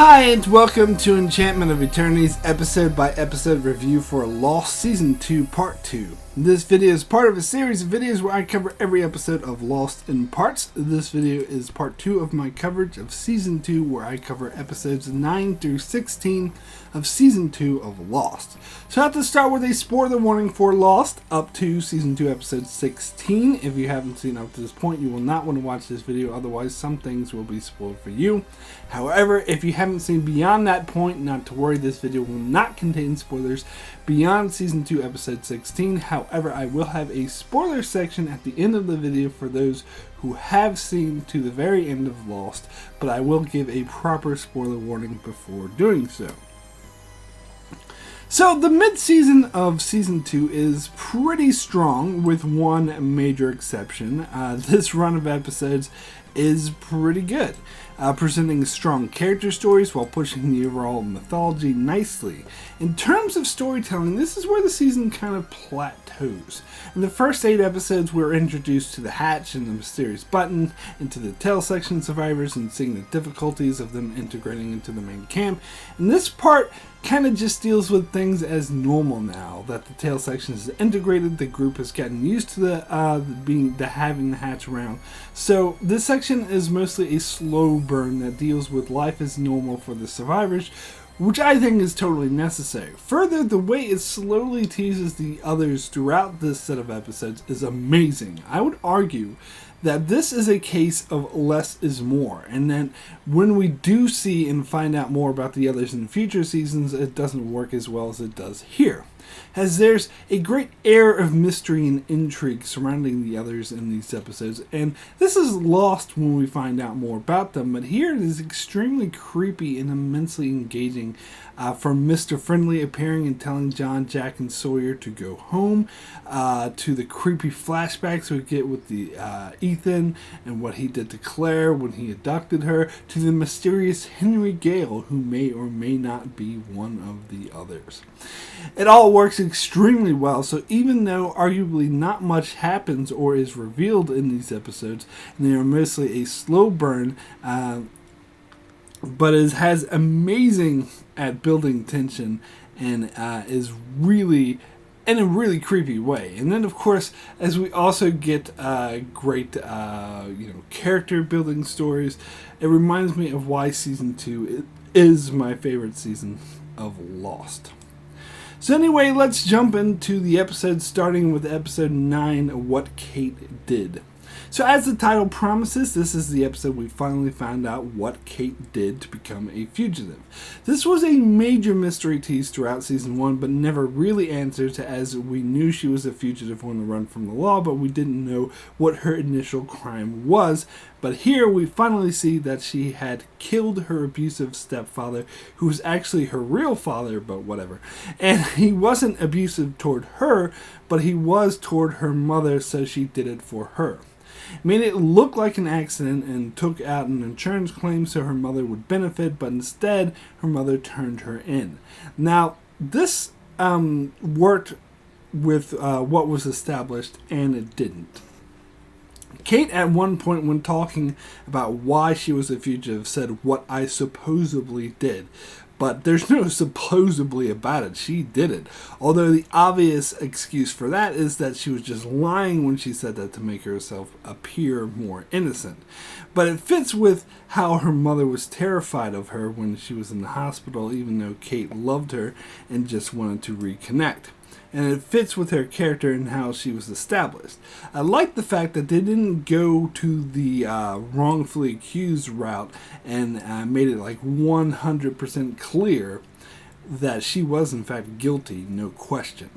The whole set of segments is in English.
Hi, and welcome to Enchantment of Eternity's episode by episode review for Lost Season 2 Part 2. This video is part of a series of videos where I cover every episode of Lost in parts. This video is part 2 of my coverage of Season 2, where I cover episodes 9 through 16 of Season 2 of Lost. So I have to start with a spoiler warning for Lost up to Season 2 episode 16. If you haven't seen up to this point, you will not want to watch this video, otherwise some things will be spoiled for you. However, if you haven't seen beyond that point, not to worry, this video will not contain spoilers beyond Season 2 episode 16. However, I will have a spoiler section at the end of the video for those who have seen to the very end of Lost, but I will give a proper spoiler warning before doing so. So, the mid-season of Season 2 is pretty strong, with one major exception. This run of episodes is pretty good, presenting strong character stories while pushing the overall mythology nicely. In terms of storytelling, this is where the season kind of plateaus. In the first 8 episodes, we're introduced to the Hatch and the mysterious Button, into the tail section survivors, and seeing the difficulties of them integrating into the main camp. And this part kind of just deals with things as normal now that the tail section is integrated. The group has gotten used to having the Hatch around. So this section is mostly a slow burn that deals with life as normal for the survivors, which I think is totally necessary. Further, the way it slowly teases the others throughout this set of episodes is amazing. I would argue that this is a case of less is more, and that when we do see and find out more about the others in future seasons, it doesn't work as well as it does here, as there's a great air of mystery and intrigue surrounding the others in these episodes, and this is lost when we find out more about them, but here it is extremely creepy and immensely engaging, from Mr. Friendly appearing and telling John, Jack, and Sawyer to go home, to the creepy flashbacks we get with the Ethan and what he did to Claire when he abducted her, to the mysterious Henry Gale, who may or may not be one of the others. It all works extremely well, so even though arguably not much happens or is revealed in these episodes, and they are mostly a slow burn, but it has amazing at building tension and is really in a really creepy way. And then, of course, as we also get great character building stories, it reminds me of why Season 2 is my favorite season of Lost. So anyway, let's jump into the episode, starting with episode 9, What Kate Did. So as the title promises, this is the episode we finally found out what Kate did to become a fugitive. This was a major mystery tease throughout Season 1, but never really answered, as we knew she was a fugitive on the run from the law, but we didn't know what her initial crime was. But here we finally see that she had killed her abusive stepfather, who was actually her real father, but whatever. And he wasn't abusive toward her, but he was toward her mother, so she did it for her. Made it look like an accident and took out an insurance claim so her mother would benefit, but instead her mother turned her in. Now, this worked with what was established, and it didn't. Kate, at one point when talking about why she was a fugitive, said, "What I supposedly did." But there's no supposedly about it. She did it. Although the obvious excuse for that is that she was just lying when she said that to make herself appear more innocent. But it fits with how her mother was terrified of her when she was in the hospital, even though Kate loved her and just wanted to reconnect. And it fits with her character and how she was established. I like the fact that they didn't go to the wrongfully accused route and made it like 100% clear that she was in fact guilty, no question.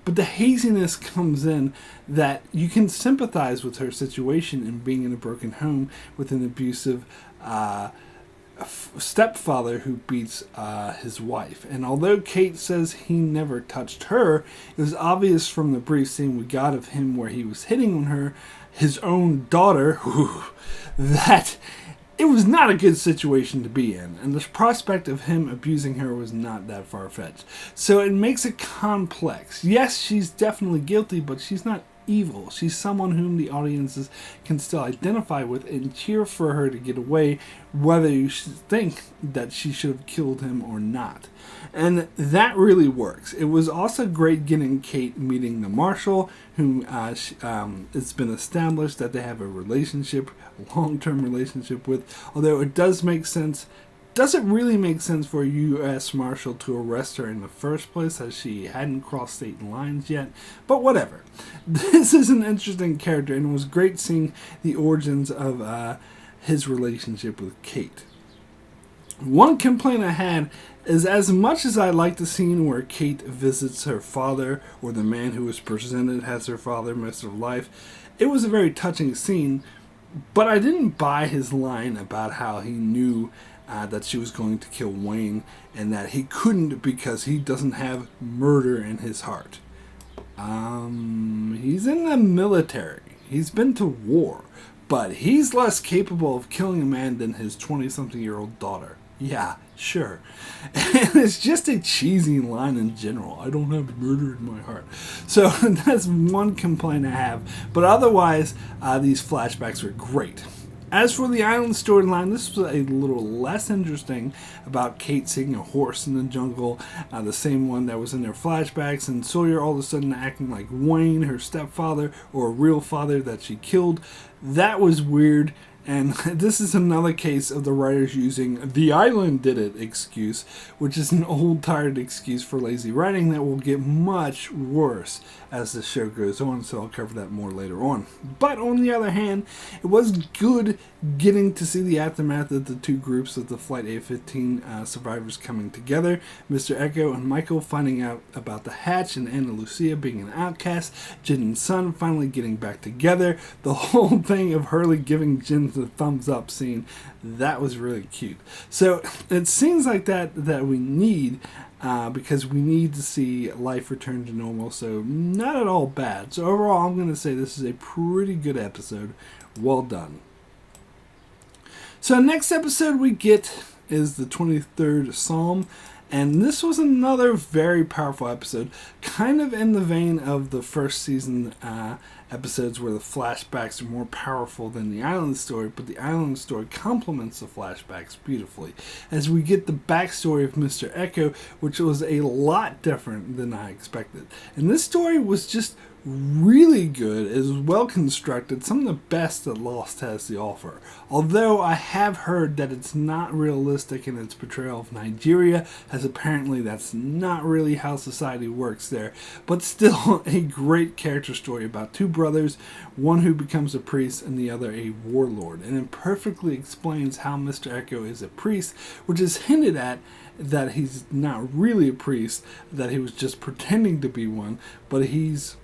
But the haziness comes in that you can sympathize with her situation in being in a broken home with an abusive stepfather who beats his wife. And although Kate says he never touched her, it was obvious from the brief scene we got of him where he was hitting on her, his own daughter, that it was not a good situation to be in, and the prospect of him abusing her was not that far-fetched. So it makes it complex. Yes, she's definitely guilty, but she's not evil. She's someone whom the audiences can still identify with and cheer for her to get away, whether you think that she should have killed him or not. And that really works. It was also great getting Kate meeting the Marshal, whom it's been established that they have a relationship, a long-term relationship with, although it does make sense. Does it really make sense for a U.S. Marshal to arrest her in the first place, as she hadn't crossed state lines yet? But whatever. This is an interesting character, and it was great seeing the origins of his relationship with Kate. One complaint I had is, as much as I like the scene where Kate visits her father, or the man who was presented as her father most of life, it was a very touching scene, but I didn't buy his line about how he knew that she was going to kill Wayne, and that he couldn't because he doesn't have murder in his heart. He's in the military. He's been to war, but he's less capable of killing a man than his 20-something-year-old daughter. Yeah, sure. And it's just a cheesy line in general. I don't have murder in my heart. So that's one complaint I have. But otherwise, these flashbacks are great. As for the island storyline, this was a little less interesting, about Kate seeing a horse in the jungle, the same one that was in their flashbacks, and Sawyer all of a sudden acting like Wayne, her stepfather, or a real father that she killed. That was weird. And this is another case of the writers using "the island did it" excuse, which is an old tired excuse for lazy writing that will get much worse as the show goes on, so I'll cover that more later on. But on the other hand, it was good getting to see the aftermath of the two groups of the Flight A-15 survivors coming together, Mr. Eko and Michael finding out about the hatch, and Ana Lucia being an outcast, Jin and Sun finally getting back together, the whole thing of Hurley giving Jin the thumbs up scene, that was really cute. So it seems like that we need, because we need to see life return to normal, so not at all bad. So overall, I'm going to say this is a pretty good episode. Well done. So next episode we get is the 23rd Psalm, and this was another very powerful episode, kind of in the vein of the first season episodes where the flashbacks are more powerful than the island story, but the island story complements the flashbacks beautifully, as we get the backstory of Mr. Eko, which was a lot different than I expected. And this story was just really good. It was well constructed, some of the best that Lost has to offer. Although I have heard that it's not realistic in its portrayal of Nigeria, as apparently that's not really how society works there. But still, a great character story about two brothers, one who becomes a priest and the other a warlord. And it perfectly explains how Mr. Eko is a priest, which is hinted at that he's not really a priest, that he was just pretending to be one, but he's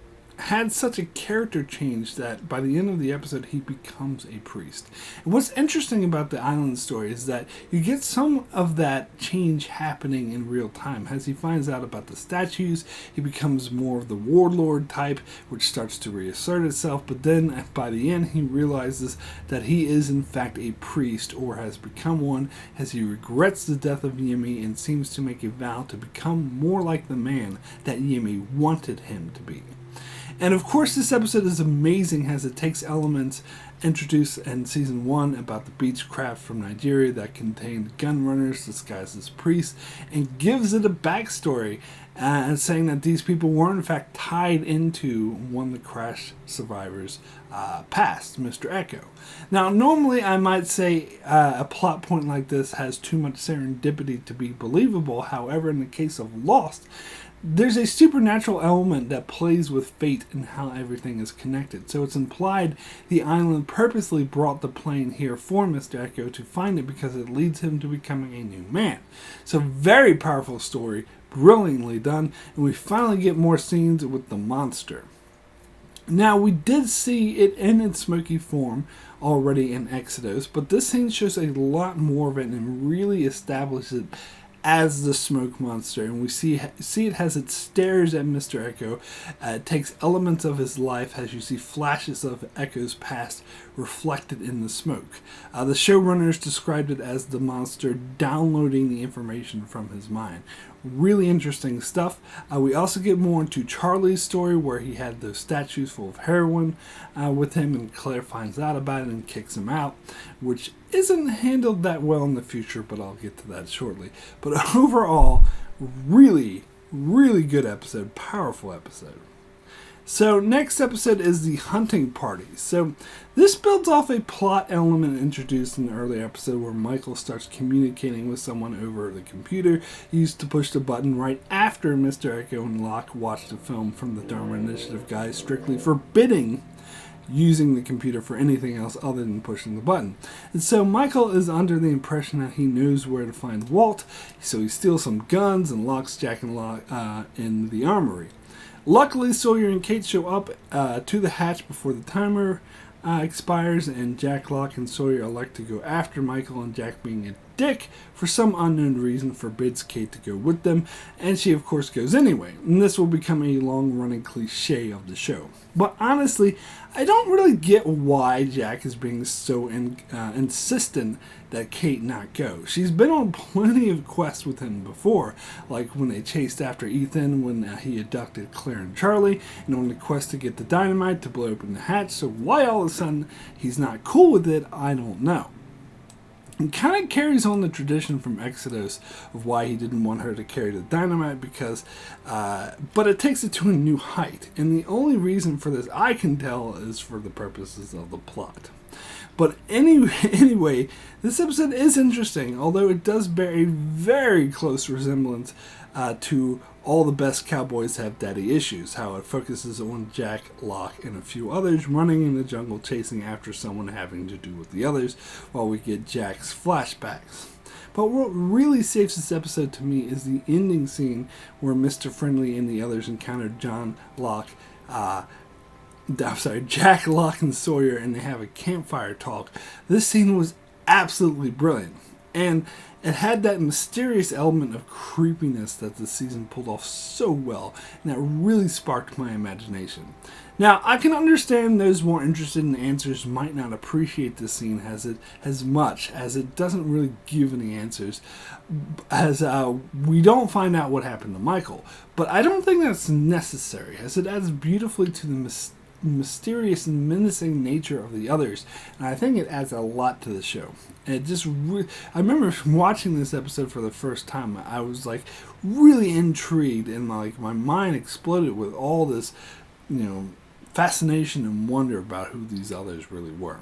had such a character change that by the end of the episode he becomes a priest. And what's interesting about the island story is that you get some of that change happening in real time. As he finds out about the statues, he becomes more of the warlord type, which starts to reassert itself, but then by the end he realizes that he is in fact a priest, or has become one, as he regrets the death of Yemi and seems to make a vow to become more like the man that Yemi wanted him to be. And of course, this episode is amazing as it takes elements introduced in season 1 about the beechcraft from Nigeria that contained gun runners disguised as priests, and gives it a backstory, saying that these people were in fact tied into one of the crash survivors' past, Mr. Eko. Now, normally I might say a plot point like this has too much serendipity to be believable. However, in the case of Lost, there's a supernatural element that plays with fate and how everything is connected. So it's implied the island purposely brought the plane here for Mr. Eko to find it, because it leads him to becoming a new man. So very powerful story, brilliantly done, and we finally get more scenes with the monster. Now, we did see it in its smoky form already in Exodus, but this scene shows a lot more of it and really establishes it as the smoke monster, and we see it as it stares at Mr. Eko. It takes elements of his life, as you see flashes of Eko's past reflected in the smoke. The showrunners described it as the monster downloading the information from his mind, Really interesting stuff. We also get more into Charlie's story where he had those statues full of heroin with him, and Claire finds out about it and kicks him out, which isn't handled that well in the future, but I'll get to that shortly. But overall, really, really good episode, powerful episode. So next episode is the hunting party. So this builds off a plot element introduced in the earlier episode where Michael starts communicating with someone over the computer used to push the button right after Mr. Eko and Locke watched a film from the Dharma Initiative guys strictly forbidding using the computer for anything else other than pushing the button. And so Michael is under the impression that he knows where to find Walt, so he steals some guns and locks Jack and Locke in the armory. Luckily, Sawyer and Kate show up to the hatch before the timer expires, and Jack, Locke, and Sawyer elect to go after Michael, and Jack, being a dick for some unknown reason, forbids Kate to go with them, and she of course goes anyway, and this will become a long-running cliche of the show. But honestly, I don't really get why Jack is being so insistent that Kate not go. She's been on plenty of quests with him before, like when they chased after Ethan when he abducted Claire and Charlie, and on the quest to get the dynamite to blow open the hatch, so why all of a sudden he's not cool with it, I don't know. It kind of carries on the tradition from Exodus of why he didn't want her to carry the dynamite but it takes it to a new height. And the only reason for this I can tell is for the purposes of the plot. But anyway, this episode is interesting, although it does bear a very close resemblance to All the Best Cowboys Have Daddy Issues, how it focuses on Jack, Locke, and a few others running in the jungle chasing after someone having to do with the others, while we get Jack's flashbacks. But what really saves this episode to me is the ending scene where Mr. Friendly and the others encounter Jack, Locke, and Sawyer, and they have a campfire talk. This scene was absolutely brilliant, and it had that mysterious element of creepiness that the season pulled off so well, and that really sparked my imagination. Now, I can understand those more interested in answers might not appreciate this scene as much, as it doesn't really give any answers, as we don't find out what happened to Michael. But I don't think that's necessary, as it adds beautifully to the mysterious and menacing nature of the others, and I think it adds a lot to the show. And it just I remember watching this episode for the first time, I was like really intrigued, and my mind exploded with all this fascination and wonder about who these others really were.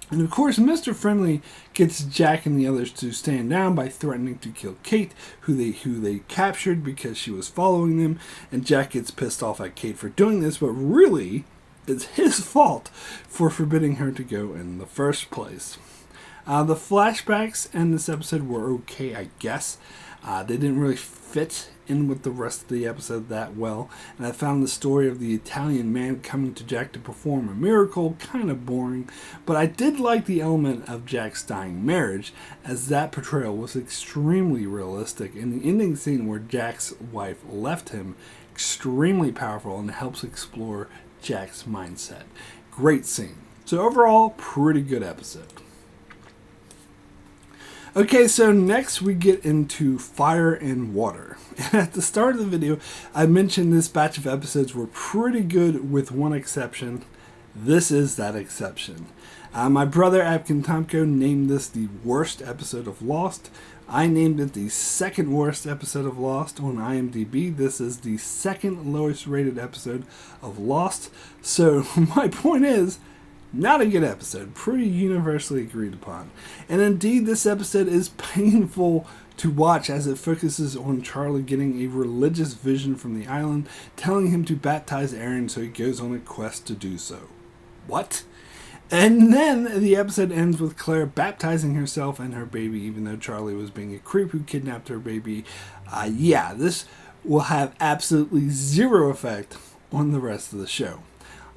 And of course, Mr. Friendly gets Jack and the others to stand down by threatening to kill Kate, who they captured because she was following them. And Jack gets pissed off at Kate for doing this, but really, it's his fault for forbidding her to go in the first place. The flashbacks in this episode were okay, I guess. They didn't really fit in with the rest of the episode that well, and I found the story of the Italian man coming to Jack to perform a miracle kind of boring, but I did like the element of Jack's dying marriage, as that portrayal was extremely realistic, and the ending scene where Jack's wife left him extremely powerful and helps explore Jack's mindset. Great scene. So overall, pretty good episode. Okay, so next we get into Fire and Water. And at the start of the video, I mentioned this batch of episodes were pretty good with one exception. This is that exception. My brother Abkin Tomko named this the worst episode of Lost. I named it the second worst episode of Lost on IMDb. This is the second lowest rated episode of Lost. So my point is, not a good episode, pretty universally agreed upon. And indeed, this episode is painful to watch as it focuses on Charlie getting a religious vision from the island, telling him to baptize Aaron, so he goes on a quest to do so. What? And then the episode ends with Claire baptizing herself and her baby, even though Charlie was being a creep who kidnapped her baby. This will have absolutely zero effect on the rest of the show.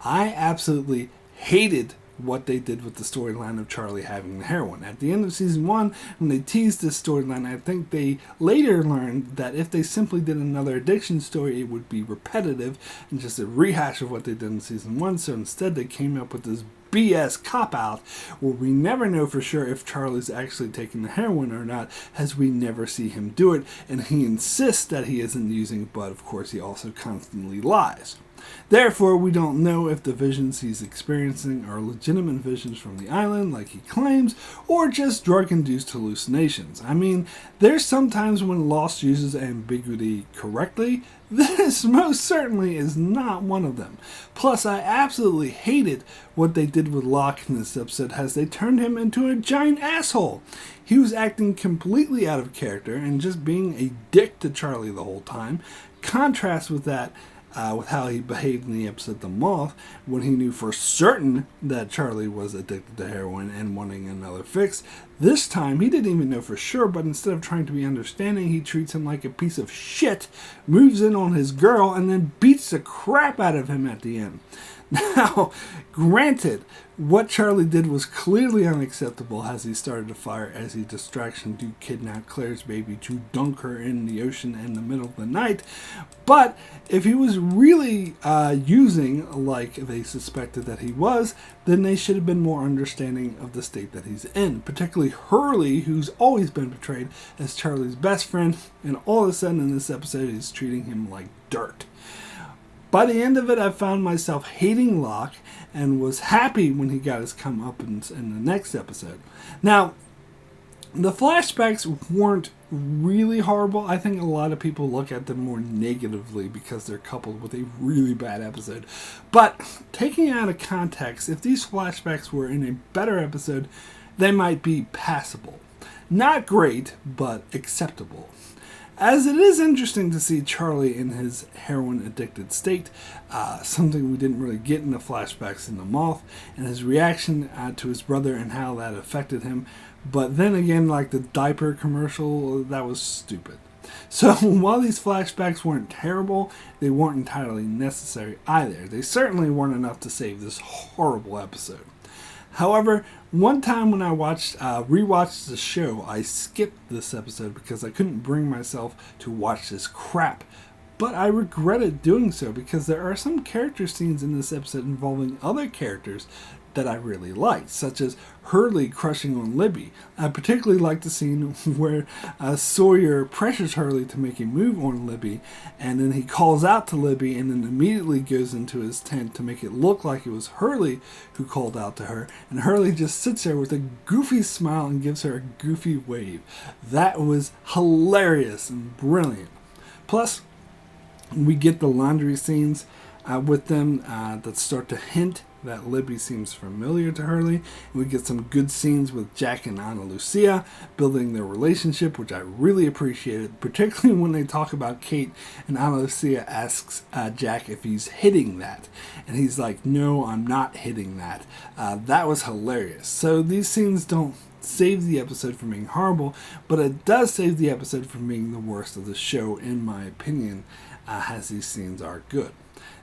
I absolutely hated what they did with the storyline of Charlie having the heroin. At the end of season 1, when they teased this storyline, I think they later learned that if they simply did another addiction story, it would be repetitive and just a rehash of what they did in season 1. So instead, they came up with this BS cop-out where we never know for sure if Charlie's actually taking the heroin or not, as we never see him do it, and he insists that he isn't using it, but of course he also constantly lies. Therefore, we don't know if the visions he's experiencing are legitimate visions from the island, like he claims, or just drug-induced hallucinations. I mean, there's sometimes when Lost uses ambiguity correctly. This most certainly is not one of them. Plus, I absolutely hated what they did with Locke in this episode, as they turned him into a giant asshole. He was acting completely out of character and just being a dick to Charlie the whole time. Contrast with that, with how he behaved in the episode The Moth, when he knew for certain that Charlie was addicted to heroin and wanting another fix. This time, he didn't even know for sure, but instead of trying to be understanding, he treats him like a piece of shit, moves in on his girl, and then beats the crap out of him at the end. Now, granted, what Charlie did was clearly unacceptable, as he started to fire as a distraction to kidnap Claire's baby to dunk her in the ocean in the middle of the night. But if he was really using like they suspected that he was, then they should have been more understanding of the state that he's in. Particularly Hurley, who's always been portrayed as Charlie's best friend, and all of a sudden in this episode he's treating him like dirt. By the end of it, I found myself hating Locke and was happy when he got his comeuppance in the next episode. Now, the flashbacks weren't really horrible. I think a lot of people look at them more negatively because they're coupled with a really bad episode. But taking it out of context, if these flashbacks were in a better episode, they might be passable. Not great, but acceptable. As it is interesting to see Charlie in his heroin-addicted state, something we didn't really get in the flashbacks in The Moth, and his reaction to his brother and how that affected him. But then again, like the diaper commercial, that was stupid. So while these flashbacks weren't terrible, they weren't entirely necessary either. They certainly weren't enough to save this horrible episode. However, one time when I rewatched the show, I skipped this episode because I couldn't bring myself to watch this crap. But I regretted doing so because there are some character scenes in this episode involving other characters that I really liked, such as Hurley crushing on Libby. I particularly liked the scene where Sawyer pressures Hurley to make a move on Libby, and then he calls out to Libby and then immediately goes into his tent to make it look like it was Hurley who called out to her, and Hurley just sits there with a goofy smile and gives her a goofy wave. That was hilarious and brilliant. Plus, we get the laundry scenes with them that start to hint that Libby seems familiar to Hurley. We get some good scenes with Jack and Ana Lucia building their relationship, which I really appreciated, particularly when they talk about Kate and Ana Lucia asks Jack if he's hitting that. And he's like, no, I'm not hitting that. That was hilarious. So these scenes don't save the episode from being horrible, but it does save the episode from being the worst of the show, in my opinion, as these scenes are good.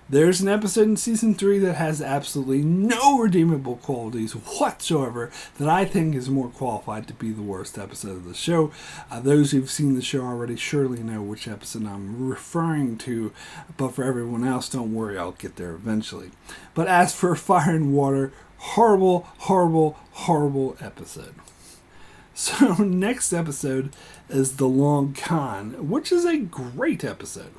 There's an episode in Season 3 that has absolutely no redeemable qualities whatsoever that I think is more qualified to be the worst episode of the show. Those who've seen the show already surely know which episode I'm referring to, but for everyone else, don't worry, I'll get there eventually. But as for Fire and Water, horrible, horrible, horrible episode. So next episode is The Long Con, which is a great episode.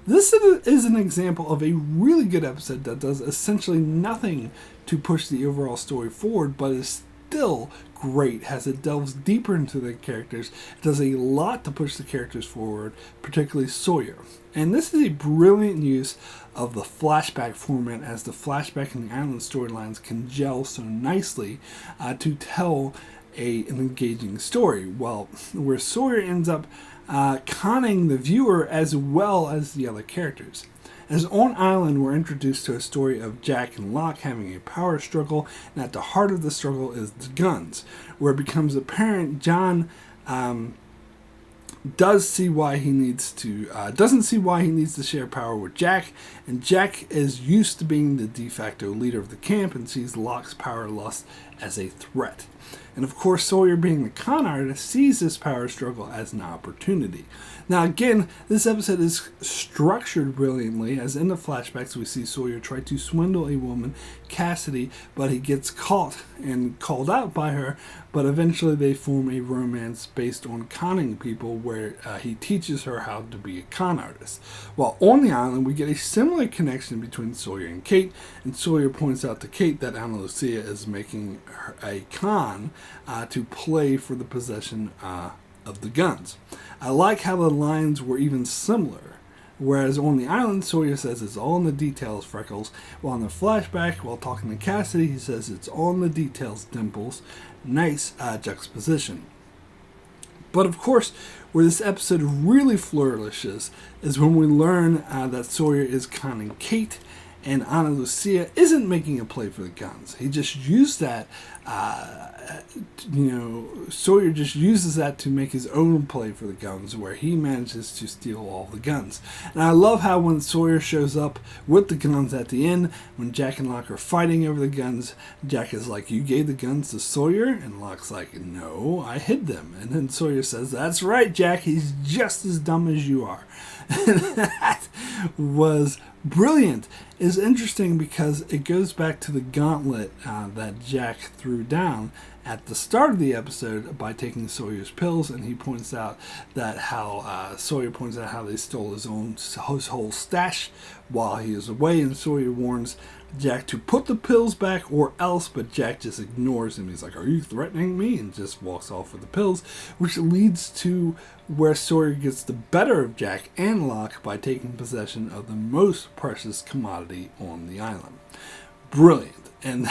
This is an example of a really good episode that does essentially nothing to push the overall story forward, but is still great as it delves deeper into the characters. It does a lot to push the characters forward, particularly Sawyer. And this is a brilliant use of the flashback format, as the flashback and the island storylines can gel so nicely to tell an engaging story. Well, where Sawyer ends up conning the viewer as well as the other characters. As on Island, we're introduced to a story of Jack and Locke having a power struggle, and at the heart of the struggle is the guns, where it becomes apparent John doesn't see why he needs to share power with Jack, and Jack is used to being the de facto leader of the camp and sees Locke's power lust as a threat. And of course, Sawyer, being the con artist, sees this power struggle as an opportunity. Now, again, this episode is structured brilliantly, as in the flashbacks we see Sawyer try to swindle a woman, Cassidy, but he gets caught and called out by her, but eventually they form a romance based on conning people where he teaches her how to be a con artist. While on the island, we get a similar connection between Sawyer and Kate, and Sawyer points out to Kate that Ana Lucia is making her a con to play for the possession of the guns. I like how the lines were even similar. Whereas on the island, Sawyer says it's all in the details, Freckles. While in the flashback, while talking to Cassidy, he says it's all in the details, Dimples. Nice juxtaposition. But of course, where this episode really flourishes is when we learn that Sawyer is conning Kate, and Ana Lucia isn't making a play for the guns. He just used that, Sawyer just uses that to make his own play for the guns, where he manages to steal all the guns. And I love how when Sawyer shows up with the guns at the end, when Jack and Locke are fighting over the guns, Jack is like, "You gave the guns to Sawyer?" And Locke's like, "No, I hid them." And then Sawyer says, "That's right, Jack, he's just as dumb as you are." And that was brilliant. Is interesting because it goes back to the gauntlet that Jack threw down at the start of the episode by taking Sawyer's pills, and he points out that Sawyer points out how they stole his whole stash while he is away, and Sawyer warns Jack to put the pills back or else, but Jack just ignores him. He's like, "Are you threatening me?" and just walks off with the pills, which leads to where Sawyer gets the better of Jack and Locke by taking possession of the most precious commodity on the island. Brilliant. And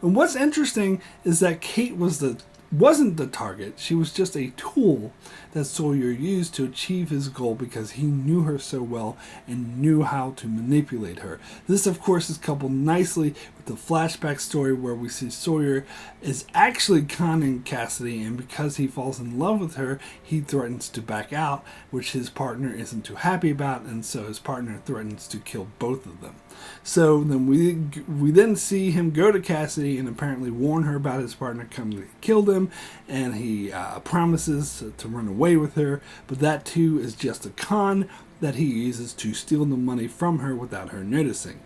what's interesting is that Kate wasn't the target. She was just a tool that Sawyer used to achieve his goal because he knew her so well and knew how to manipulate her. This, of course, is coupled nicely with the flashback story where we see Sawyer is actually conning Cassidy, and because he falls in love with her, he threatens to back out, which his partner isn't too happy about, and so his partner threatens to kill both of them. So then we then see him go to Cassidy and apparently warn her about his partner coming to kill them, and he promises to run away with her, but that too is just a con that he uses to steal the money from her without her noticing,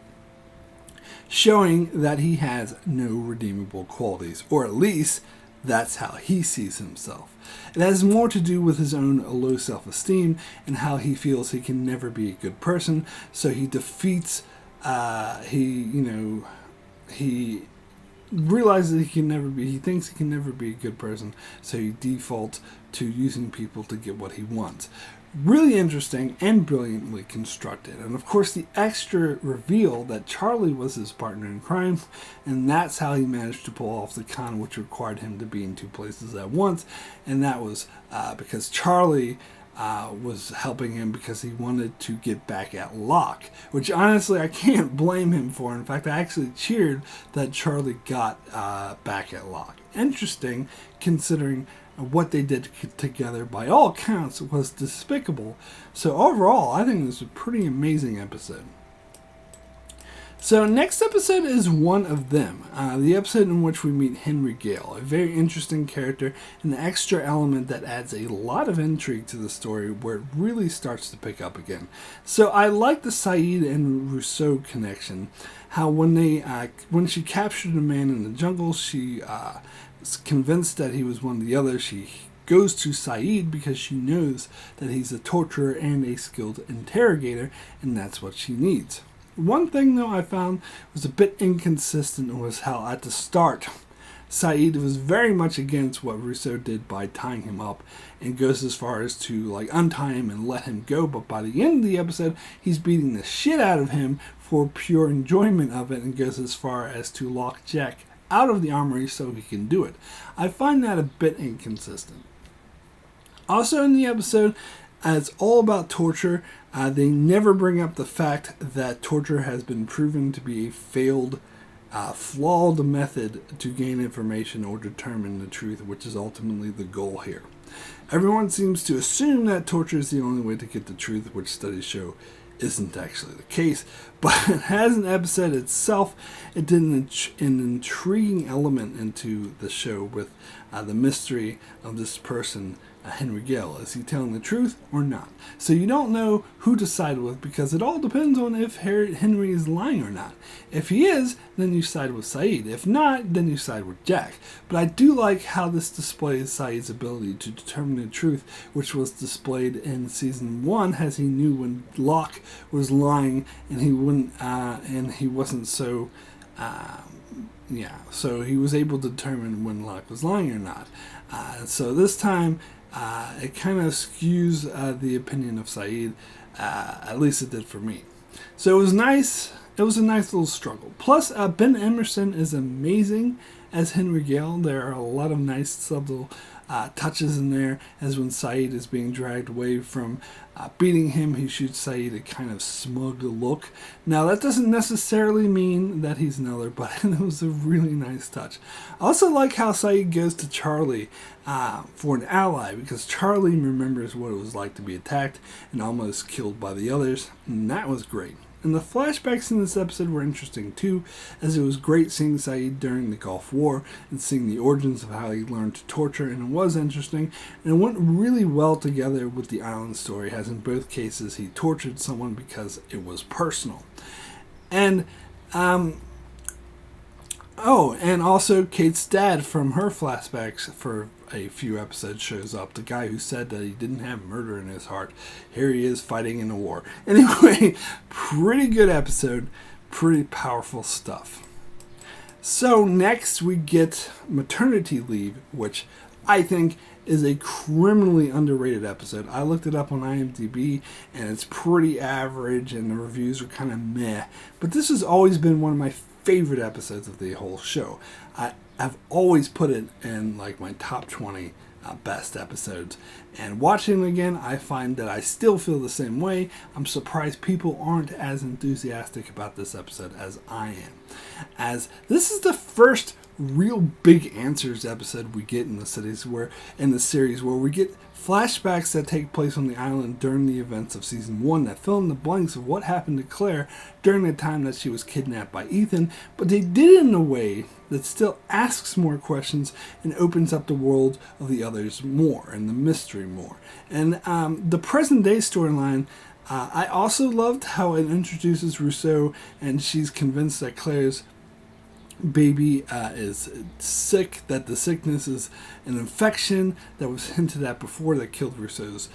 showing that he has no redeemable qualities, or at least that's how he sees himself. It has more to do with his own low self-esteem and how he feels he can never be a good person, so he defeats he realizes he thinks he can never be a good person, so he defaults to using people to get what he wants. Really interesting and brilliantly constructed. And of course, the extra reveal that Charlie was his partner in crime, and that's how he managed to pull off the con, which required him to be in two places at once, and that was because Charlie was helping him because he wanted to get back at Locke, which honestly I can't blame him for. In fact, I actually cheered that Charlie got back at Locke. Interesting, considering what they did together by all accounts was despicable. So overall, I think this was a pretty amazing episode. So next episode is One of Them, the episode in which we meet Henry Gale, a very interesting character, an extra element that adds a lot of intrigue to the story where it really starts to pick up again. So I like the Sayid and Rousseau connection, how when she captured a man in the jungle, she was convinced that he was one of the others. She goes to Sayid because she knows that he's a torturer and a skilled interrogator, and that's what she needs. One thing, though, I found was a bit inconsistent was how at the start, Sayid was very much against what Rousseau did by tying him up and goes as far as to untie him and let him go. But by the end of the episode, he's beating the shit out of him for pure enjoyment of it and goes as far as to lock Jack out of the armory so he can do it. I find that a bit inconsistent. Also in the episode, it's all about torture. They never bring up the fact that torture has been proven to be a failed, flawed method to gain information or determine the truth, which is ultimately the goal here. Everyone seems to assume that torture is the only way to get the truth, which studies show isn't actually the case, but as an episode itself, it did an intriguing element into the show with the mystery of this person, Henry Gale. Is he telling the truth or not? So you don't know who to side with, because it all depends on if Henry is lying or not. If he is, then you side with Sayid. If not, then you side with Jack. But I do like how this displays Sayid's ability to determine the truth, which was displayed in season 1, as he knew when Locke was lying, and he wasn't so. So he was able to determine when Locke was lying or not. So this time, it kind of skews the opinion of Sayid. At least it did for me. So it was nice. It was a nice little struggle. Plus, Ben Emerson is amazing as Henry Gale. There are a lot of nice subtle touches in there, as when Sayid is being dragged away from beating him, he shoots Sayid a kind of smug look. Now, that doesn't necessarily mean that he's another, but it was a really nice touch. I also like how Sayid goes to Charlie for an ally, because Charlie remembers what it was like to be attacked and almost killed by the others, and that was great. And the flashbacks in this episode were interesting too, as it was great seeing Sayid during the Gulf War and seeing the origins of how he learned to torture, and it was interesting, and it went really well together with the island story, as in both cases he tortured someone because it was personal. And and also Kate's dad from her flashbacks for a few episodes shows up. The guy who said that he didn't have murder in his heart. Here he is fighting in a war. Anyway, pretty good episode. Pretty powerful stuff. So next we get Maternity Leave, which I think is a criminally underrated episode. I looked it up on IMDb, and it's pretty average, and the reviews are kind of meh. But this has always been one of my favorite episodes of the whole show. I've always put it in like my top 20 best episodes. And watching it again, I find that I still feel the same way. I'm surprised people aren't as enthusiastic about this episode as I am, as this is the first real big answers episode we get in the series where we get flashbacks that take place on the island during the events of season 1 that fill in the blanks of what happened to Claire during the time that she was kidnapped by Ethan, but they did it in a way that still asks more questions and opens up the world of the others more and the mystery more. And the present day storyline, I also loved how it introduces Rousseau, and she's convinced that Claire's baby is sick, that the sickness is an infection that was hinted at before that killed Rousseau's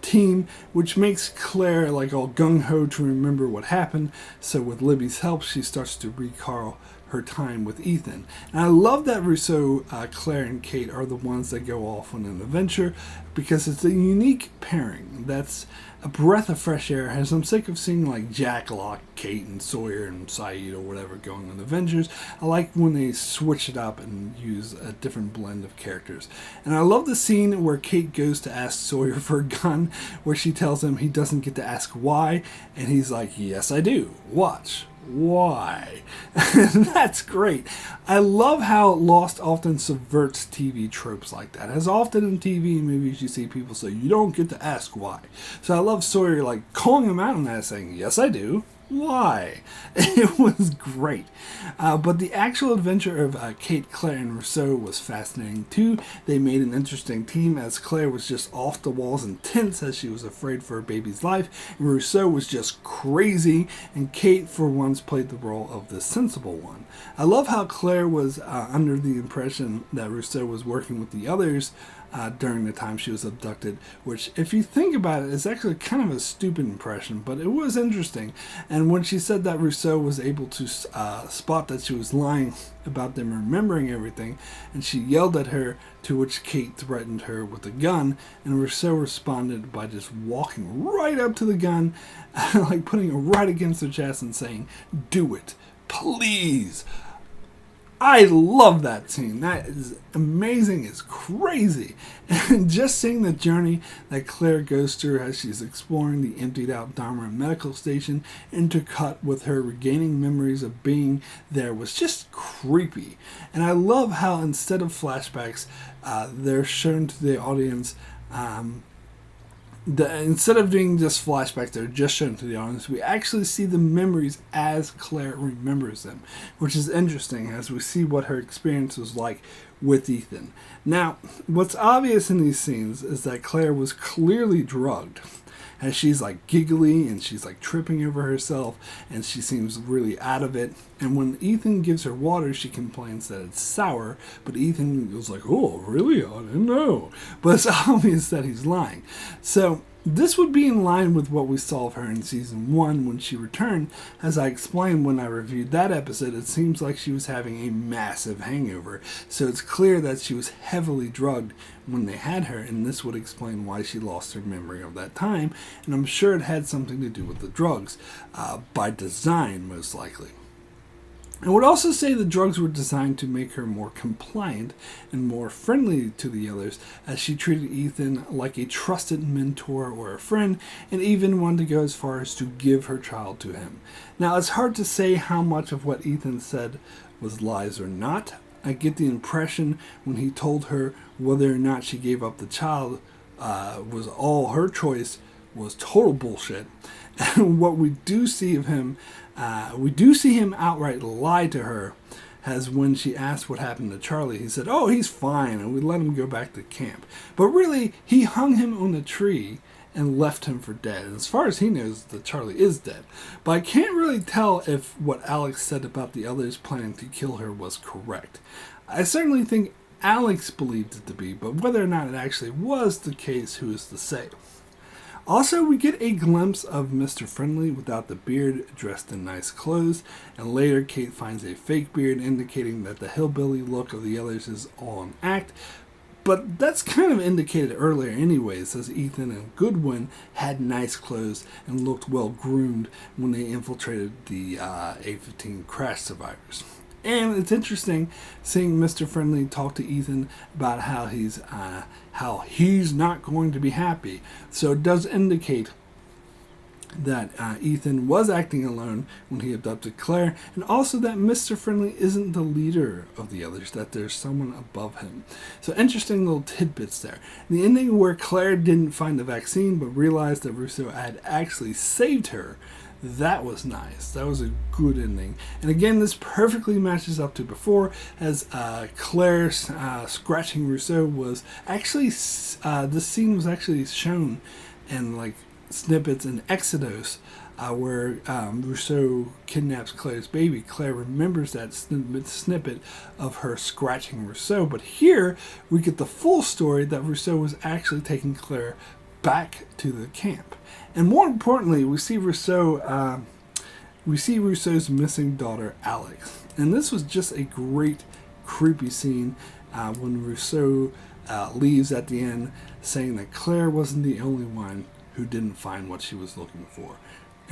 team, which makes Claire like all gung-ho to remember what happened. So with Libby's help, she starts to recall her time with Ethan. And I love that Rousseau, Claire, and Kate are the ones that go off on an adventure, because it's a unique pairing that's a breath of fresh air, as I'm sick of seeing like Jack, Locke, Kate, and Sawyer, and Sayid, or whatever going on adventures. I like when they switch it up and use a different blend of characters. And I love the scene where Kate goes to ask Sawyer for a gun, where she tells him he doesn't get to ask why, and he's like, yes I do, watch. Why? That's great. I love how Lost often subverts TV tropes like that. As often in TV and movies you see people say, you don't get to ask why. So I love Sawyer like calling him out on that, saying, yes I do. Why? It was great. But the actual adventure of Kate, Claire, and Rousseau was fascinating too. They made an interesting team, as Claire was just off the walls and tense as she was afraid for her baby's life, and Rousseau was just crazy, and Kate for once played the role of the sensible one. I love how Claire was under the impression that Rousseau was working with the others during the time she was abducted, which, if you think about it, is actually kind of a stupid impression, but it was interesting. And when she said that Rousseau was able to spot that she was lying about them remembering everything, and she yelled at her, to which Kate threatened her with a gun, and Rousseau responded by just walking right up to the gun, like putting it right against her chest and saying, do it, please. I love that scene. That is amazing. It's crazy. And just seeing the journey that Claire goes through as she's exploring the emptied out Dharma medical station, intercut with her regaining memories of being there, was just creepy. And I love how instead of flashbacks, they're shown to the audience Instead of doing just flashbacks that are just shown to the audience, we actually see the memories as Claire remembers them, which is interesting as we see what her experience was like with Ethan. Now, what's obvious in these scenes is that Claire was clearly drugged, as she's like giggly and she's like tripping over herself and she seems really out of it. And when Ethan gives her water, she complains that it's sour, but Ethan was like, "Oh, really? I didn't know." But it's obvious that he's lying. So this would be in line with what we saw of her in season 1 when she returned. As I explained when I reviewed that episode, it seems like she was having a massive hangover. So it's clear that she was heavily drugged when they had her, and this would explain why she lost her memory of that time. And I'm sure it had something to do with the drugs, by design most likely. I would also say the drugs were designed to make her more compliant and more friendly to the others, as she treated Ethan like a trusted mentor or a friend, and even wanted to go as far as to give her child to him. Now, it's hard to say how much of what Ethan said was lies or not. I get the impression when he told her whether or not she gave up the child was all her choice was total bullshit. And what we do see of him, we do see him outright lie to her, as when she asked what happened to Charlie, he said, "Oh, he's fine," and we let him go back to camp. But really, he hung him on the tree and left him for dead. And as far as he knows, that Charlie is dead. But I can't really tell if what Alex said about the others planning to kill her was correct. I certainly think Alex believed it to be, but whether or not it actually was the case, who is to say? Also, we get a glimpse of Mr. Friendly without the beard, dressed in nice clothes, and later Kate finds a fake beard indicating that the hillbilly look of the others is all an act. But that's kind of indicated earlier anyways, as Ethan and Goodwin had nice clothes and looked well groomed when they infiltrated the A-15 crash survivors. And it's interesting seeing Mr. Friendly talk to Ethan about how he's not going to be happy. So it does indicate that Ethan was acting alone when he abducted Claire, and also that Mr. Friendly isn't the leader of the others, that there's someone above him. So interesting little tidbits there. The ending where Claire didn't find the vaccine but realized that Rousseau had actually saved her, that was nice. That was a good ending. And again, this perfectly matches up to before, as Claire scratching Rousseau was actually, this scene was actually shown in like snippets in Exodus, where Rousseau kidnaps Claire's baby. Claire remembers that snippet of her scratching Rousseau, but here we get the full story that Rousseau was actually taking Claire back to the camp. And more importantly, we see Rousseau's missing daughter, Alex. And this was just a great, creepy scene when Rousseau leaves at the end, saying that Claire wasn't the only one who didn't find what she was looking for.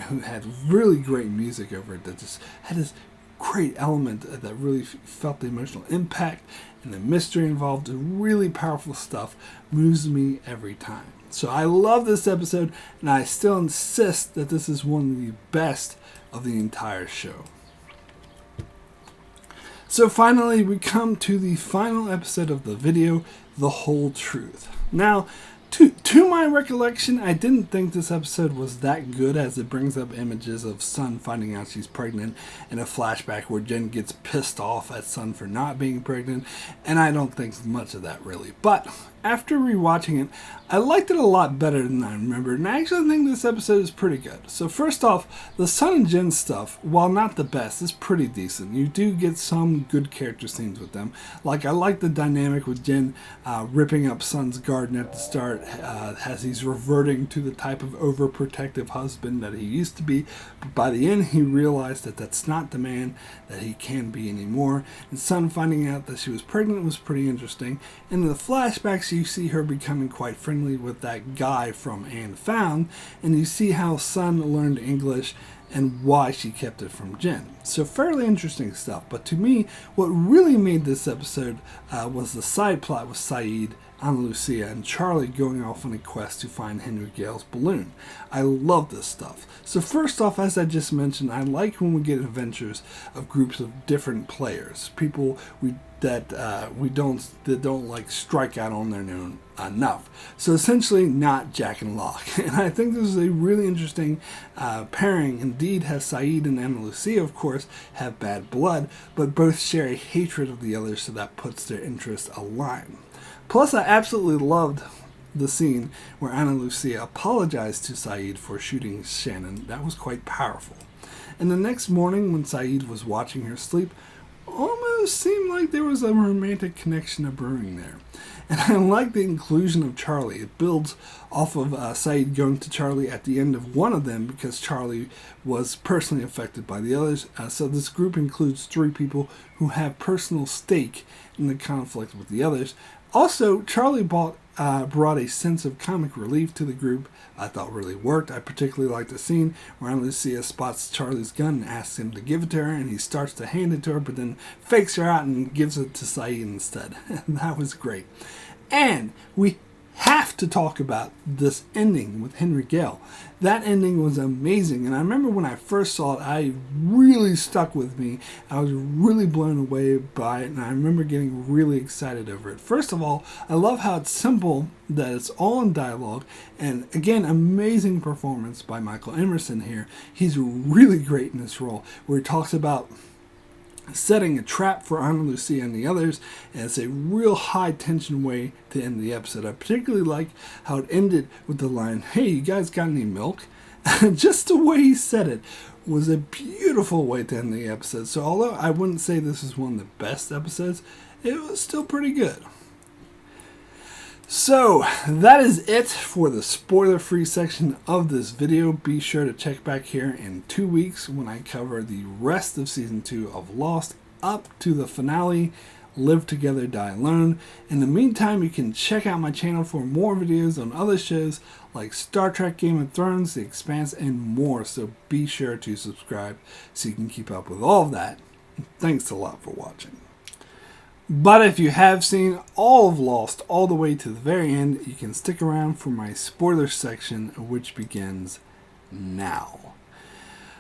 Who had really great music over it that just had this great element that really felt the emotional impact and the mystery involved. Really powerful stuff. Moves me every time. So I love this episode, and I still insist that this is one of the best of the entire show. So finally, we come to the final episode of the video, The Whole Truth. Now, to my recollection, I didn't think this episode was that good, as it brings up images of Sun finding out she's pregnant and a flashback where Jen gets pissed off at Sun for not being pregnant, and I don't think much of that really. But after rewatching it, I liked it a lot better than I remembered, and I actually think this episode is pretty good. So first off, the Sun and Jen stuff, while not the best, is pretty decent. You do get some good character scenes with them. Like, I like the dynamic with Jen ripping up Sun's garden at the start, as he's reverting to the type of overprotective husband that he used to be. But by the end, he realized that that's not the man that he can be anymore. And Sun finding out that she was pregnant was pretty interesting. And in the flashbacks, you see her becoming quite friendly with that guy from And Found, and you see how Sun learned English and why she kept it from Jen. So fairly interesting stuff. But to me, what really made this episode was the side plot with Saeed Ana Lucia and Charlie going off on a quest to find Henry Gale's balloon. I love this stuff. So first off, as I just mentioned, I like when we get adventures of groups of different players, people that don't like strike out on their own enough. So essentially, not Jack and Locke. And I think this is a really interesting pairing. Indeed, has Sayid and Ana Lucia, of course, have bad blood, but both share a hatred of the other, so that puts their interests aligned. Plus, I absolutely loved the scene where Ana Lucia apologized to Sayid for shooting Shannon. That was quite powerful. And the next morning, when Sayid was watching her sleep, almost seemed like there was a romantic connection brewing there. And I like the inclusion of Charlie. It builds off of Sayid going to Charlie at the end of one of them, because Charlie was personally affected by the others. So this group includes 3 people who have personal stake in the conflict with the others. Also, Charlie brought a sense of comic relief to the group. I thought really worked. I particularly liked the scene where Ana Lucia spots Charlie's gun and asks him to give it to her, and he starts to hand it to her, but then fakes her out and gives it to Sayid instead. That was great. And we have to talk about this ending with Henry Gale. That ending was amazing, and I remember when I first saw it, I really stuck with me. I was really blown away by it, and I remember getting really excited over it. First of all, I love how it's simple, that it's all in dialogue, and again, amazing performance by Michael Emerson here. He's really great in this role, where he talks about setting a trap for Ana Lucia and the others, and it's a real high tension way to end the episode. I particularly like how it ended with the line, "Hey, you guys got any milk?" Just the way he said it was a beautiful way to end the episode. So although I wouldn't say this is one of the best episodes, it was still pretty good. So, that is it for the spoiler-free section of this video. Be sure to check back here in 2 weeks when I cover the rest of Season 2 of Lost up to the finale, Live Together, Die Alone. In the meantime, you can check out my channel for more videos on other shows like Star Trek, Game of Thrones, The Expanse, and more. So be sure to subscribe so you can keep up with all of that. Thanks a lot for watching. But if you have seen all of Lost all the way to the very end, you can stick around for my spoiler section, which begins now.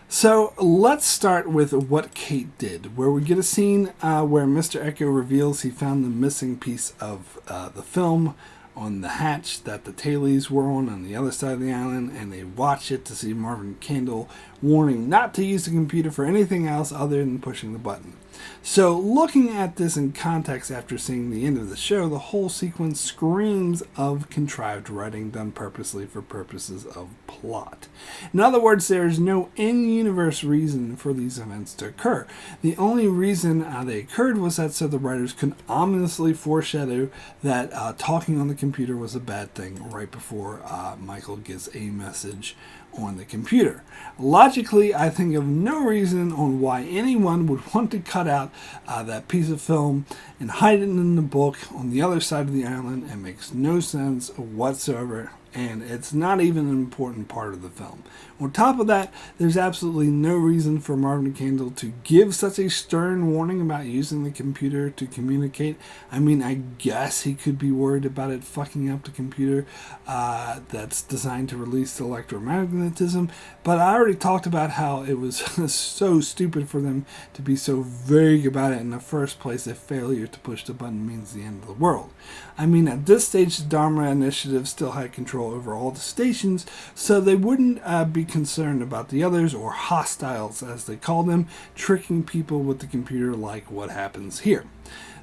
So let's start with what Kate did, where we get a scene where Mr. Eko reveals he found the missing piece of the film on the hatch that the tailies were on the other side of the island, and they watch it to see Marvin Candle warning not to use the computer for anything else other than pushing the button. So looking at this in context after seeing the end of the show, the whole sequence screams of contrived writing done purposely for purposes of plot. In other words, there is no in-universe reason for these events to occur. The only reason they occurred was that so the writers could ominously foreshadow that talking on the computer was a bad thing right before Michael gets a message on the computer. Logically, I think of no reason on why anyone would want to cut out that piece of film and hide it in the book on the other side of the island. It makes no sense whatsoever, and it's not even an important part of the film. On top of that, there's absolutely no reason for Marvin Candle to give such a stern warning about using the computer to communicate. I mean, I guess he could be worried about it fucking up the computer that's designed to release electromagnetism, but I already talked about how it was so stupid for them to be so vague about it in the first place. A failure to push the button means the end of the world. I mean, at this stage, the Dharma Initiative still had control over all the stations, so they wouldn't be concerned about the others, or hostiles as they call them, tricking people with the computer like what happens here.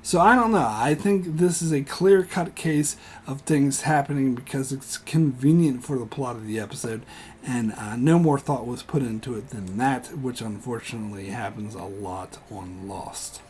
So I don't know. I think this is a clear-cut case of things happening because it's convenient for the plot of the episode, and no more thought was put into it than that, which unfortunately happens a lot on Lost.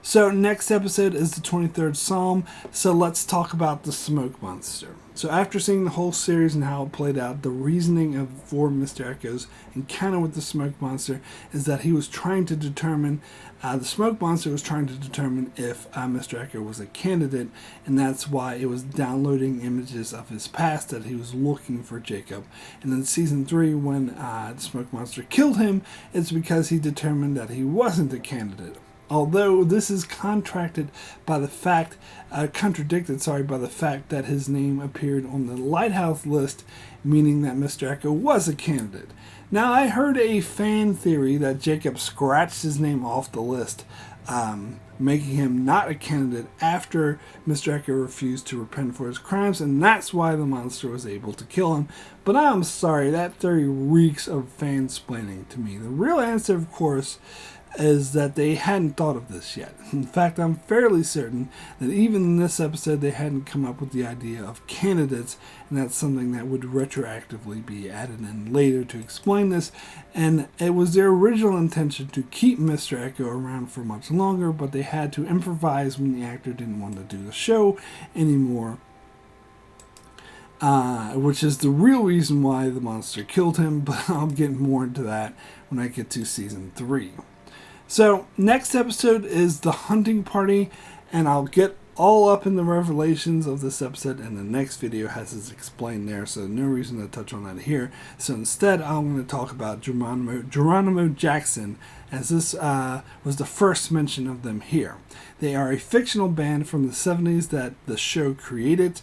So next episode is the 23rd Psalm, so let's talk about the smoke monster. So after seeing the whole series and how it played out, the reasoning for Mr. Eko's encounter with the smoke monster is that he was trying to determine, the smoke monster was trying to determine if Mr. Eko was a candidate, and that's why it was downloading images of his past that he was looking for Jacob. And in season 3, when the smoke monster killed him, it's because he determined that he wasn't a candidate. Although this is contradicted by the fact that his name appeared on the Lighthouse list, meaning that Mr. Echo was a candidate. Now, I heard a fan theory that Jacob scratched his name off the list, making him not a candidate after Mr. Echo refused to repent for his crimes, and that's why the monster was able to kill him. But I'm sorry, that theory reeks of fansplaining to me. The real answer, of course, is that they hadn't thought of this yet. In fact, I'm fairly certain that even in this episode they hadn't come up with the idea of candidates, and that's something that would retroactively be added in later to explain this. And it was their original intention to keep Mr. Echo around for much longer, but they had to improvise when the actor didn't want to do the show anymore. Which is the real reason why the monster killed him, but I'll get more into that when I get to season 3. So, next episode is The Hunting Party, and I'll get all up in the revelations of this episode, and the next video has it explained there, so no reason to touch on that here. So instead, I'm going to talk about Geronimo Jackson, as this was the first mention of them here. They are a fictional band from the 70s that the show created.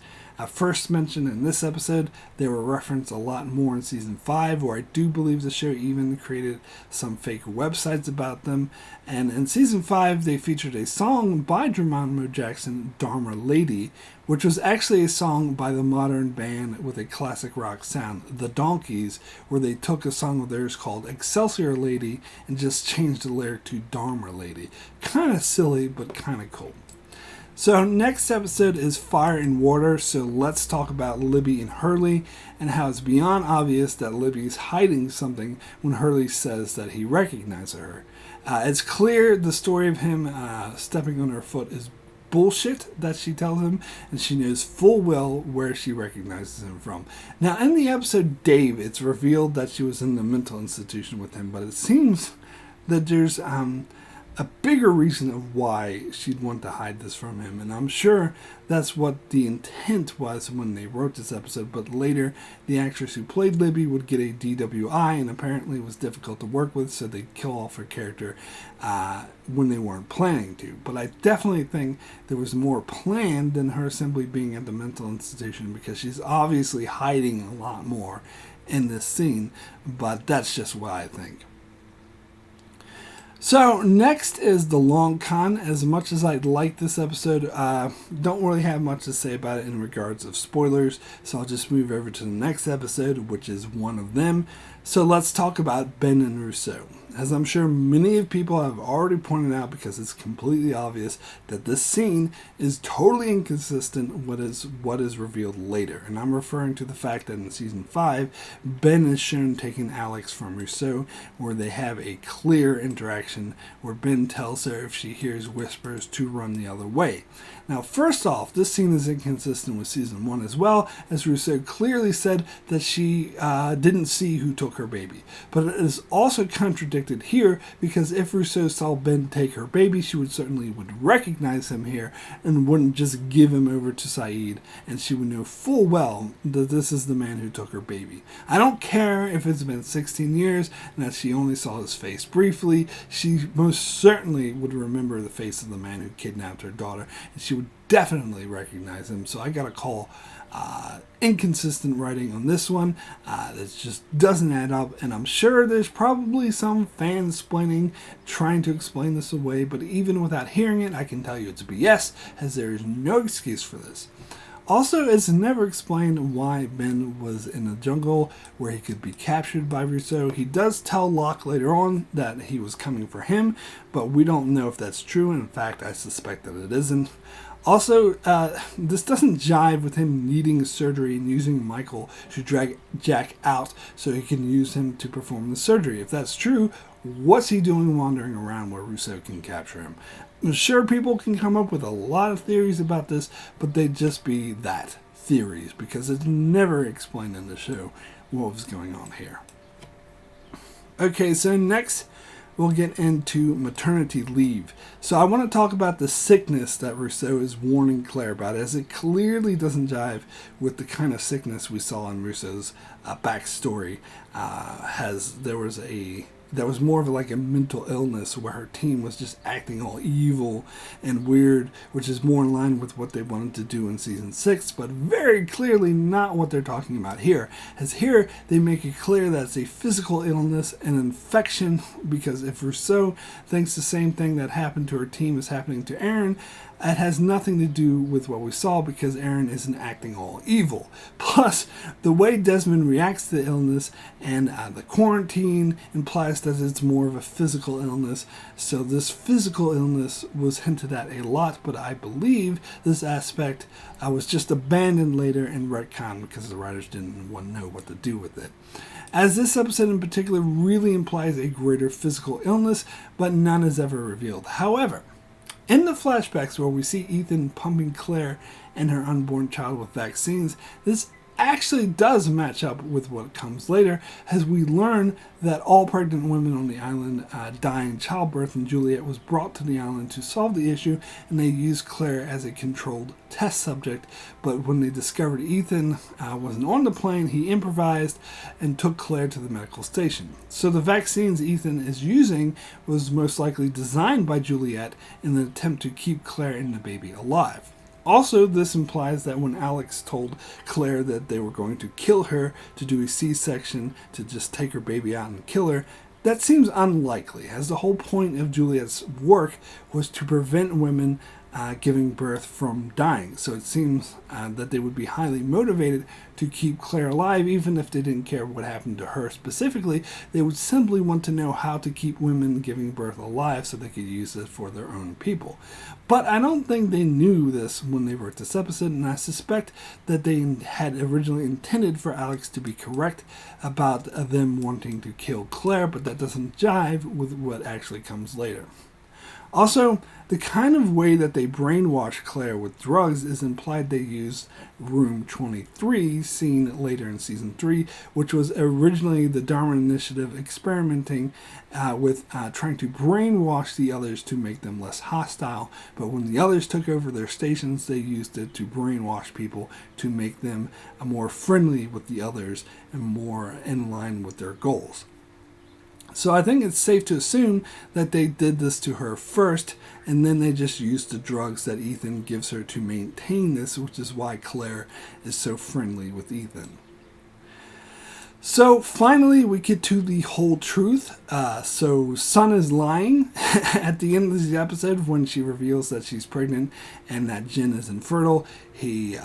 First mentioned in this episode, they were referenced a lot more in season 5, where I do believe the show even created some fake websites about them. And in season 5, they featured a song by Geronimo Jackson, Dharma Lady, which was actually a song by the modern band with a classic rock sound, The Donkeys, where they took a song of theirs called Excelsior Lady and just changed the lyric to Dharma Lady. Kind of silly, but kind of cool. So next episode is Fire and Water, so let's talk about Libby and Hurley and how it's beyond obvious that Libby's hiding something when Hurley says that he recognizes her. It's clear the story of him stepping on her foot is bullshit that she tells him, and she knows full well where she recognizes him from. Now in the episode Dave, it's revealed that she was in the mental institution with him, but it seems that there's a bigger reason of why she'd want to hide this from him, and I'm sure that's what the intent was when they wrote this episode, but later the actress who played Libby would get a DWI and apparently was difficult to work with, so they'd kill off her character when they weren't planning to. But I definitely think there was more planned than her simply being at the mental institution, because she's obviously hiding a lot more in this scene, but that's just what I think. So next is The Long Con. As much as I'd like this episode, don't really have much to say about it in regards of spoilers, so I'll just move over to the next episode, which is one of them. So let's talk about Ben and Rousseau. As I'm sure many of people have already pointed out, because it's completely obvious that this scene is totally inconsistent with what is revealed later. And I'm referring to the fact that in season 5, Ben is shown taking Alex from Rousseau, where they have a clear interaction where Ben tells her if she hears whispers to run the other way. Now, first off, this scene is inconsistent with season 1 as well, as Rousseau clearly said that she didn't see who took her baby. But it is also contradicted here, because if Rousseau saw Ben take her baby, she would recognize him here and wouldn't just give him over to Saeed, and she would know full well that this is the man who took her baby. I don't care if it's been 16 years and that she only saw his face briefly. She most certainly would remember the face of the man who kidnapped her daughter, and she would definitely recognize him. So I gotta call inconsistent writing on this one. That just doesn't add up, and I'm sure there's probably some fansplaining trying to explain this away, but even without hearing it, I can tell you it's BS, as there is no excuse for this. Also, it's never explained why Ben was in a jungle where he could be captured by Rousseau. He does tell Locke later on that he was coming for him, but we don't know if that's true, and in fact, I suspect that it isn't. Also, this doesn't jive with him needing surgery and using Michael to drag Jack out so he can use him to perform the surgery. If that's true, what's he doing wandering around where Rousseau can capture him? I'm sure people can come up with a lot of theories about this, but they'd just be that, theories, because it's never explained in the show what was going on here. Okay, so next we'll get into maternity leave. So I want to talk about the sickness that Rousseau is warning Claire about, as it clearly doesn't jive with the kind of sickness we saw in Rousseau's backstory. There was a that was more of like a mental illness where her team was just acting all evil and weird, which is more in line with what they wanted to do in season 6, but very clearly not what they're talking about here. As here, they make it clear that it's a physical illness, an infection, because if Rousseau thinks the same thing that happened to her team is happening to Aaron, it has nothing to do with what we saw because Aaron isn't acting all evil. Plus, the way Desmond reacts to the illness and the quarantine implies that it's more of a physical illness. So this physical illness was hinted at a lot, but I believe this aspect was just abandoned later in retcon because the writers didn't want to know what to do with it. As this episode in particular really implies a greater physical illness, but none is ever revealed. However, in the flashbacks where we see Ethan pumping Claire and her unborn child with vaccines, this actually does match up with what comes later, as we learn that all pregnant women on the island die in childbirth, and Juliet was brought to the island to solve the issue, and they used Claire as a controlled test subject. But when they discovered Ethan wasn't on the plane, he improvised and took Claire to the medical station. So the vaccines Ethan is using was most likely designed by Juliet in an attempt to keep Claire and the baby alive. Also, this implies that when Alex told Claire that they were going to kill her to do a C-section to just take her baby out and kill her, that seems unlikely, as the whole point of Juliet's work was to prevent women giving birth from dying. So it seems that they would be highly motivated to keep Claire alive, even if they didn't care what happened to her specifically. They would simply want to know how to keep women giving birth alive so they could use it for their own people. But I don't think they knew this when they wrote this episode, and I suspect that they had originally intended for Alex to be correct about them wanting to kill Claire, but that doesn't jive with what actually comes later. Also, the kind of way that they brainwash Claire with drugs is implied they used Room 23, seen later in Season 3, which was originally the Dharma Initiative experimenting with trying to brainwash the others to make them less hostile. But when the others took over their stations, they used it to brainwash people to make them more friendly with the others and more in line with their goals. So I think it's safe to assume that they did this to her first, and then they just used the drugs that Ethan gives her to maintain this, which is why Claire is so friendly with Ethan. So finally, we get to the whole truth. So Sun is lying at the end of the episode when she reveals that she's pregnant and that Jin is infertile. The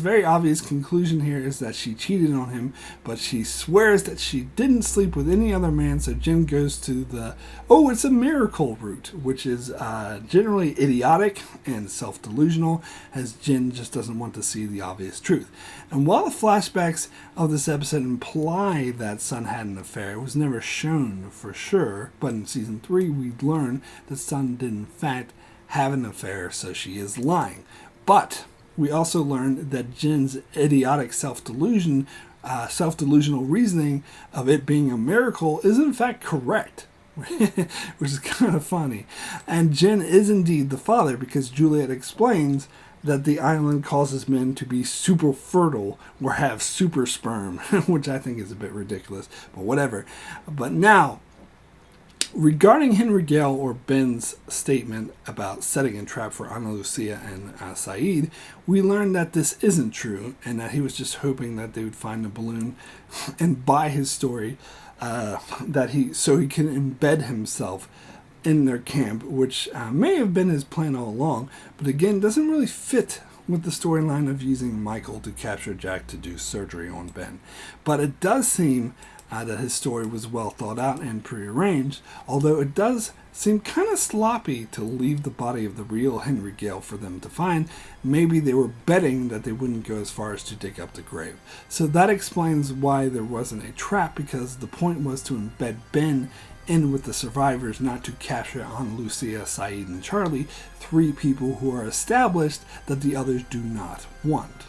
very obvious conclusion here is that she cheated on him, but she swears that she didn't sleep with any other man. So Jin goes to it's a miracle route, which is generally idiotic and self-delusional, as Jin just doesn't want to see the obvious truth. And while the flashbacks of this episode imply that Sun had an affair, it was never shown for sure, but in Season 3 we learn that Sun did in fact have an affair, so she is lying. But we also learned that Jin's idiotic self-delusional reasoning of it being a miracle is in fact correct, which is kind of funny. And Jin is indeed the father, because Juliet explains that the island causes men to be super fertile or have super sperm, which I think is a bit ridiculous, but whatever. But now, regarding Henry Gale or Ben's statement about setting a trap for Ana Lucia and Saeed, we learned that this isn't true, and that he was just hoping that they would find the balloon and buy his story, so he can embed himself in their camp, which may have been his plan all along, but again doesn't really fit with the storyline of using Michael to capture Jack to do surgery on Ben. But it does seem that his story was well thought out and prearranged, although it does seem kind of sloppy to leave the body of the real Henry Gale for them to find. Maybe they were betting that they wouldn't go as far as to dig up the grave. So that explains why there wasn't a trap, because the point was to embed Ben in with the survivors, not to capture Ana Lucia, Saeed, and Charlie, 3 people who are established that the others do not want.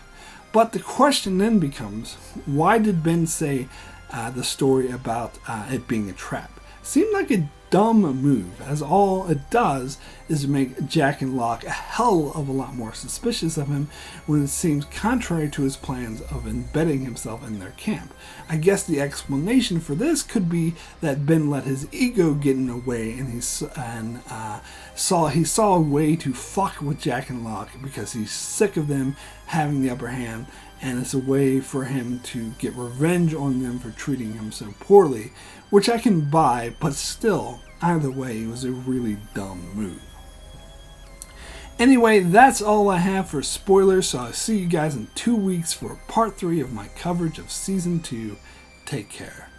But the question then becomes, why did Ben say the story about it being a trap? Seemed like it dumb move, as all it does is make Jack and Locke a hell of a lot more suspicious of him when it seems contrary to his plans of embedding himself in their camp. I guess the explanation for this could be that Ben let his ego get in the way, and he saw a way to fuck with Jack and Locke because he's sick of them having the upper hand, and it's a way for him to get revenge on them for treating him so poorly, which I can buy, but still, either way, it was a really dumb move. Anyway, that's all I have for spoilers, so I'll see you guys in 2 weeks for part 3 of my coverage of Season 2. Take care.